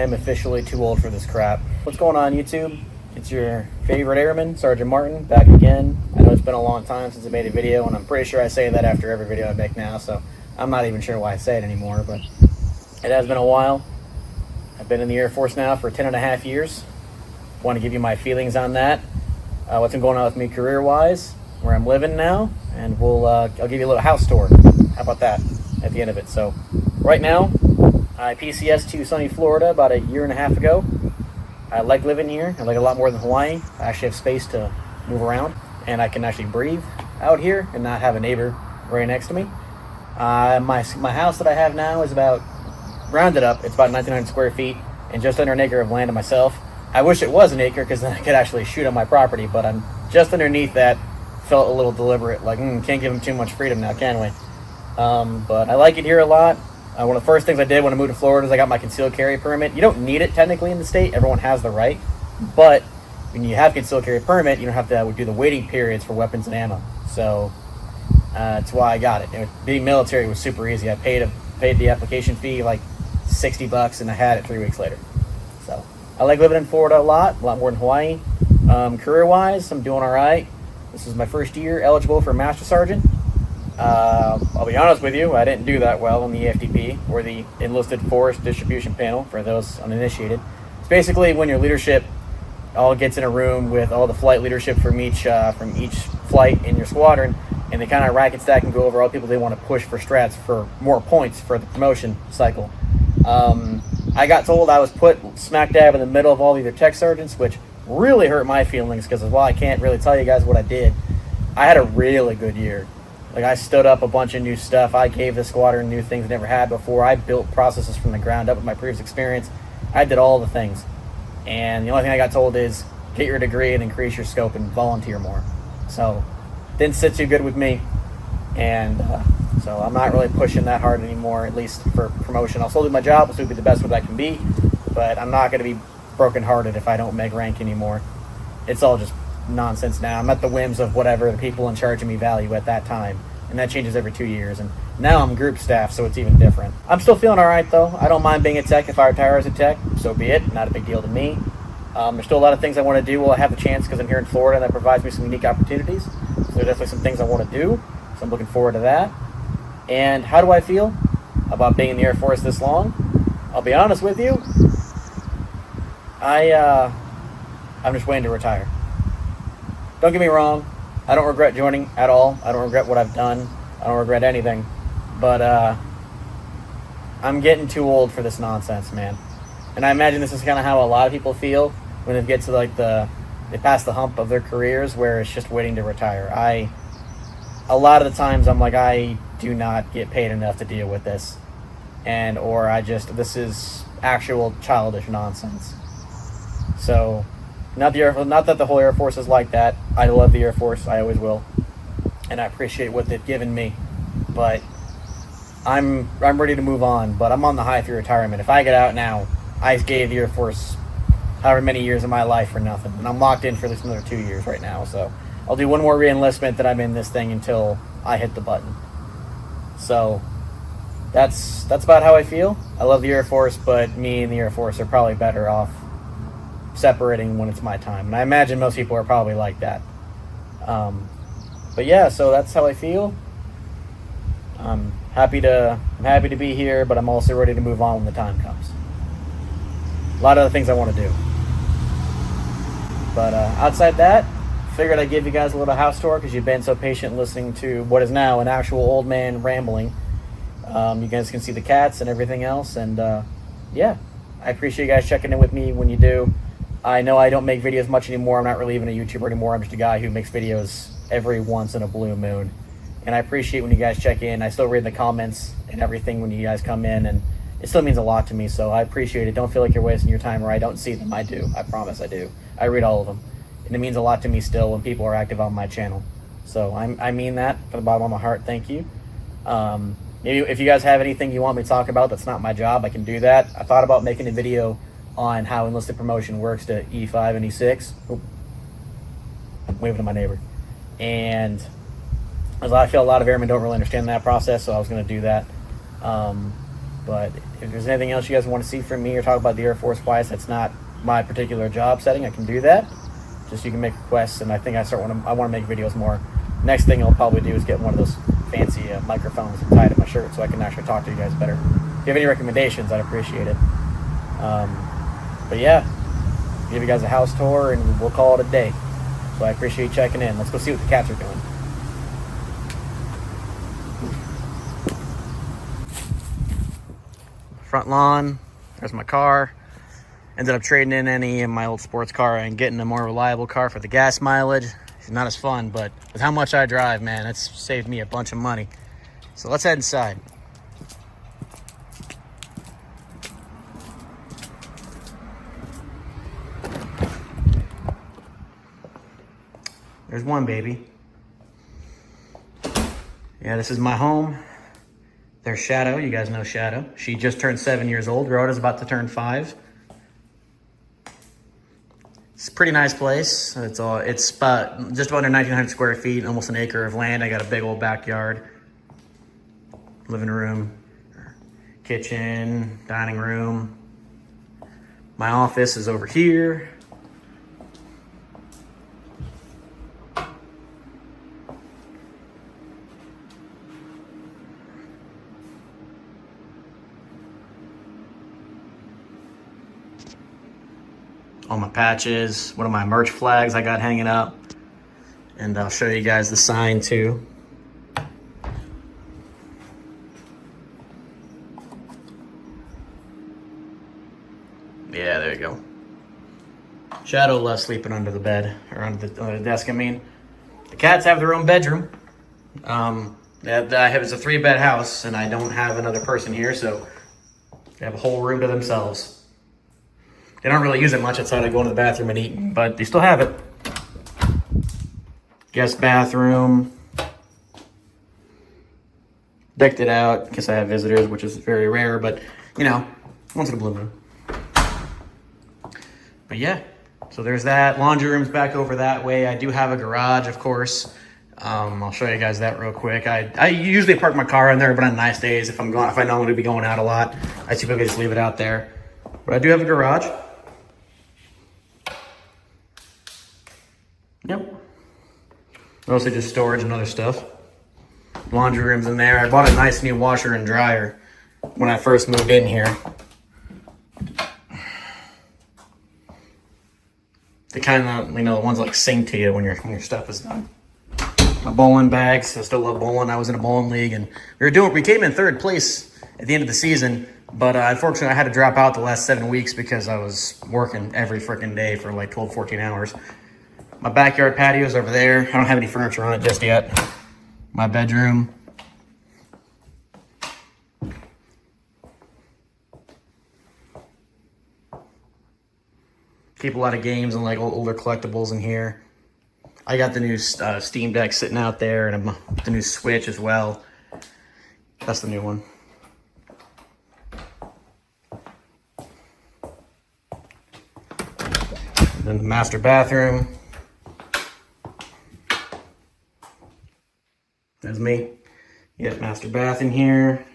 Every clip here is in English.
am officially too old for this crap. What's going on, YouTube? It's your favorite airman, Sergeant Martin, back again. I know it's been a long time since I made a video, and I'm pretty sure I say that after every video I make now, so I'm not even sure why I say it anymore, but it has been a while. I've been in the Air Force now for 10.5 years. Want to give you my feelings on that, what's been going on with me career-wise, where I'm living now, and I'll give you a little house tour. How about that at the end of it? So right now, I PCS to sunny Florida about 1.5 years ago. I like living here. I like it a lot more than Hawaii. I actually have space to move around, and I can actually breathe out here and not have a neighbor right next to me. My house that I have now is about, rounded up, it's about 1,900 square feet and just under an acre of land to myself. I wish it was an acre because then I could actually shoot on my property, but I'm just underneath that. Felt a little deliberate, like can't give them too much freedom now, can we? But I like it here a lot. One of the first things I did when I moved to Florida is I got my concealed carry permit. You don't need it technically in the state. Everyone has the right. But when you have concealed carry permit, you don't have to do the waiting periods for weapons and ammo. So that's why I got it. Being military was super easy. I paid the application fee like $60 and I had it 3 weeks later. So I like living in Florida a lot more than Hawaii. Career-wise, I'm doing all right. This is my first year eligible for Master Sergeant. I'll be honest with you, I didn't do that well on the EFDP, or the Enlisted Force Distribution Panel, for those uninitiated. It's basically when your leadership all gets in a room with all the flight leadership from each flight in your squadron, and they kind of rack and stack and go over all the people they want to push for strats for more points for the promotion cycle. I got told I was put smack dab in the middle of all the other tech sergeants, which really hurt my feelings because while I can't really tell you guys what I did, I had a really good year. Like, I stood up a bunch of new stuff. I gave the squadron new things I never had before. I built processes from the ground up with my previous experience. I did all the things. And the only thing I got told is get your degree and increase your scope and volunteer more. So, didn't sit too good with me. And so I'm not really pushing that hard anymore, at least for promotion. I'll still do my job. I'll still be the best that I can be. But I'm not going to be brokenhearted if I don't make rank anymore. It's all just nonsense now. I'm at the whims of whatever the people in charge of me value at that time, and that changes every 2 years. And now I'm group staff, so it's even different. I'm still feeling all right though. I don't mind being a tech. If I retire as a tech, so be it. Not a big deal to me. There's still a lot of things I want to do while I have the chance, because I'm here in Florida and that provides me some unique opportunities. So there's definitely some things I want to do, so I'm looking forward to that. And how do I feel about being in the Air Force this long? I'll be honest with you, I'm just waiting to retire. Don't get me wrong, I don't regret joining at all. I don't regret what I've done. I don't regret anything. But I'm getting too old for this nonsense, man. And I imagine this is kind of how a lot of people feel when they get to they pass the hump of their careers where it's just waiting to retire. A lot of the times I'm like, I do not get paid enough to deal with this. This is actual childish nonsense. So, not that the whole Air Force is like that. I love the Air Force. I always will. And I appreciate what they've given me. But I'm ready to move on. But I'm on the high for retirement. If I get out now, I gave the Air Force however many years of my life for nothing. And I'm locked in for at least another 2 years right now. So I'll do one more re-enlistment that I'm in this thing until I hit the button. So that's about how I feel. I love the Air Force, but me and the Air Force are probably better off separating when it's my time, and I imagine most people are probably like that. But yeah, so that's how I feel. I'm happy to be here, but I'm also ready to move on when the time comes. A lot of other things I want to do, but outside that, figured I'd give you guys a little house tour because you've been so patient listening to what is now an actual old man rambling. You guys can see the cats and everything else, and yeah, I appreciate you guys checking in with me when you do. I know I don't make videos much anymore. I'm not really even a YouTuber anymore. I'm just a guy who makes videos every once in a blue moon. And I appreciate when you guys check in. I still read the comments and everything when you guys come in, and it still means a lot to me, so I appreciate it. Don't feel like you're wasting your time or I don't see them. I do. I promise I do. I read all of them. And it means a lot to me still when people are active on my channel. So I mean that from the bottom of my heart. Thank you. Maybe if you guys have anything you want me to talk about that's not my job, I can do that. I thought about making a video on how enlisted promotion works to E5 and E6. Oop. I'm waving to my neighbor. And I feel a lot of airmen don't really understand that process, so I was going to do that. But if there's anything else you guys want to see from me or talk about the Air Force Wise, that's not my particular job setting, I can do that. Just you can make requests, and I think I want to make videos more. Next thing I'll probably do is get one of those fancy microphones and tie it to my shirt so I can actually talk to you guys better. If you have any recommendations, I'd appreciate it. But yeah, give you guys a house tour and we'll call it a day. So I appreciate you checking in. Let's go see what the cats are doing. Front lawn, there's my car. Ended up trading in any of my old sports car and getting a more reliable car for the gas mileage. It's not as fun, but with how much I drive, man, it's saved me a bunch of money. So let's head inside. There's one baby. Yeah, this is my home. There's Shadow. You guys know Shadow. She just turned 7 years old. Rhoda's about to turn 5. It's a pretty nice place. It's about just under 1,900 square feet, almost an acre of land. I got a big old backyard, living room, kitchen, dining room. My office is over here. All my patches, one of my merch flags I got hanging up. And I'll show you guys the sign too. Yeah, there you go. Shadow loves sleeping under the bed, or under the desk, I mean. The cats have their own bedroom. It's a 3-bed house, and I don't have another person here, so they have a whole room to themselves. They don't really use it much outside of going to the bathroom and eating, but they still have it. Guest bathroom. Decked it out because I have visitors, which is very rare, but you know, once in a blue moon. But yeah, so there's that. Laundry room's back over that way. I do have a garage, of course. I'll show you guys that real quick. I usually park my car in there, but on nice days, if I know I'm going to be going out a lot, I typically just leave it out there. But I do have a garage. Yep. Mostly just storage and other stuff. Laundry room's in there. I bought a nice new washer and dryer when I first moved in here. They kind of, the ones like sing to you when your stuff is done. My bowling bags. I still love bowling. I was in a bowling league, and we came in 3rd place at the end of the season. But unfortunately, I had to drop out the last 7 weeks because I was working every freaking day for like 12, 14 hours. My backyard patio is over there. I don't have any furniture on it just yet. My bedroom. Keep a lot of games and like older collectibles in here. I got the new Steam Deck sitting out there, and the new Switch as well. That's the new one. And then the master bathroom. There's me. You got master bath in here.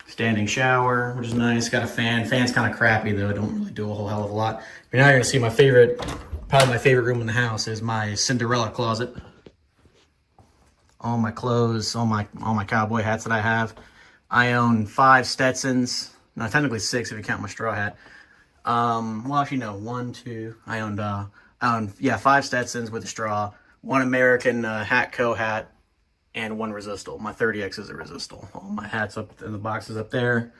Standing shower, which is nice. Got a fan. Fan's kind of crappy though. I don't really do a whole hell of a lot. But now you're gonna see probably my favorite room in the house is my Cinderella closet. All my clothes, all my cowboy hats that I have. I own 5 Stetsons. No, technically 6 if you count my straw hat. Well, actually no, 1, 2. I own 5 Stetsons with a straw, 1 American Hatco hat, and 1 Resistol. My 30X is a Resistol. All my hats up in the boxes up there.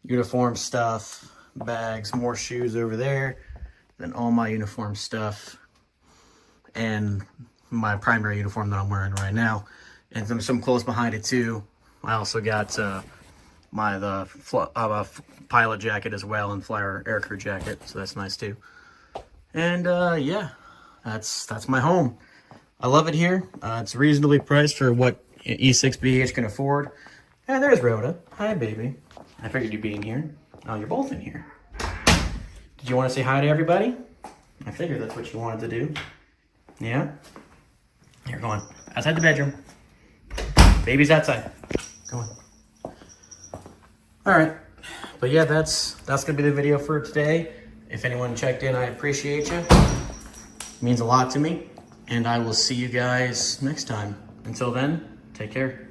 Uniform stuff, bags, more shoes over there. Then all my uniform stuff, and my primary uniform that I'm wearing right now, and some clothes behind it too. I also got my pilot jacket as well, and flyer aircrew jacket, so that's nice too. And yeah, that's my home. I love it here. It's reasonably priced for what E6BH can afford. And there's Rhoda. Hi, baby. I figured you'd be in here. Oh, you're both in here. Did you want to say hi to everybody? I figured that's what you wanted to do. Yeah? You're going outside the bedroom. Baby's outside. Go on. All right, but yeah, that's gonna be the video for today. If anyone checked in, I appreciate you. It means a lot to me, and I will see you guys next time. Until then, take care.